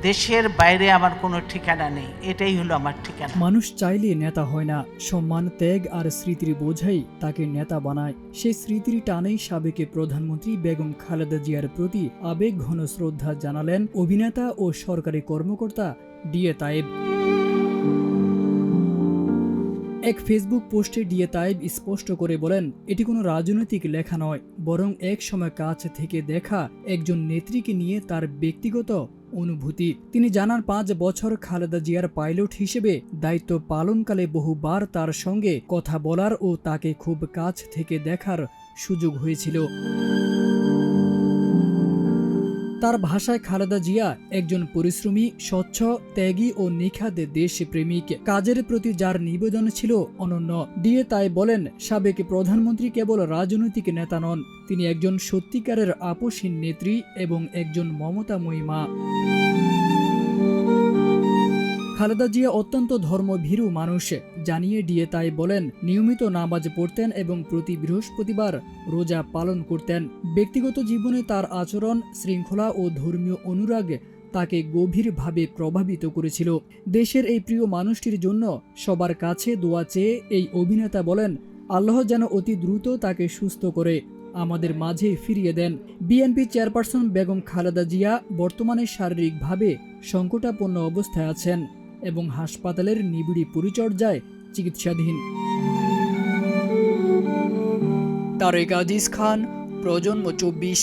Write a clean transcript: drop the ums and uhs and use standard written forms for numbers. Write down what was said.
দেশের বাইরে আমার কোনো ঠিকানা নেই, এটাই হলো আমার ঠিকানা। মানুষ চাইলে নেতা হয় না, সম্মান, ত্যাগ আর স্মৃতির বোঝাই তাকে নেতা বানায়। সেই স্মৃতির টানেই সাবেক প্রধানমন্ত্রী বেগম খালেদা জিয়ার প্রতি আবেগ ঘন শ্রদ্ধা জানালেন অভিনেতা ও সরকারি কর্মকর্তা ডিএ তায়েব। এক ফেসবুক পোস্টে ডিএ তায়েব স্পষ্ট করে বলেন, এটি কোনো রাজনৈতিক লেখা নয়, বরং এক সময় কাছ থেকে দেখা একজন নেত্রীকে নিয়ে তার ব্যক্তিগত অনুভূতি। তিনি জানান 5 বছর খালেদা জিয়ার পাইলট হিসেবে দায়িত্ব পালনকালে বহুবার তার সঙ্গে কথা বলার ও তাকে খুব কাছ থেকে দেখার সুযোগ হয়েছিল। তার ভাষায় খালেদা জিয়া একজন পরিশ্রমী, স্বচ্ছ, ত্যাগী ও নিখাদ দেশপ্রেমিক, কাজের প্রতি যার নিবেদন ছিল অনন্য। ডিএ তাই বলেন, সাবেক প্রধানমন্ত্রী কেবল রাজনৈতিক নেতা নন, তিনি একজন সত্যিকারের আপোষহীন নেত্রী এবং একজন মমতাময়ী মা। খালেদা জিয়া অত্যন্ত ধর্মভীরু মানুষ জানিয়ে ডিএ তাই বলেন, নিয়মিত নামাজ পড়তেন এবং প্রতি বৃহস্পতিবার রোজা পালন করতেন। ব্যক্তিগত জীবনে তার আচরণ, শৃঙ্খলা ও ধর্মীয় অনুরাগ তাকে গভীরভাবে প্রভাবিত করেছিল। দেশের এই প্রিয় মানুষটির জন্য সবার কাছে দোয়া চেয়ে এই অভিনেতা বলেন, আল্লাহ যেন অতি দ্রুত তাকে সুস্থ করে আমাদের মাঝে ফিরিয়ে দেন। বিএনপি চেয়ারপারসন বেগম খালেদা জিয়া বর্তমানে শারীরিকভাবে সংকটাপন্ন অবস্থায় আছেন এবং হাসপাতালের নিবিড় পরিচর্যায় চিকিৎসাধীন। তারেক আজিজ খান, প্রজন্ম 24।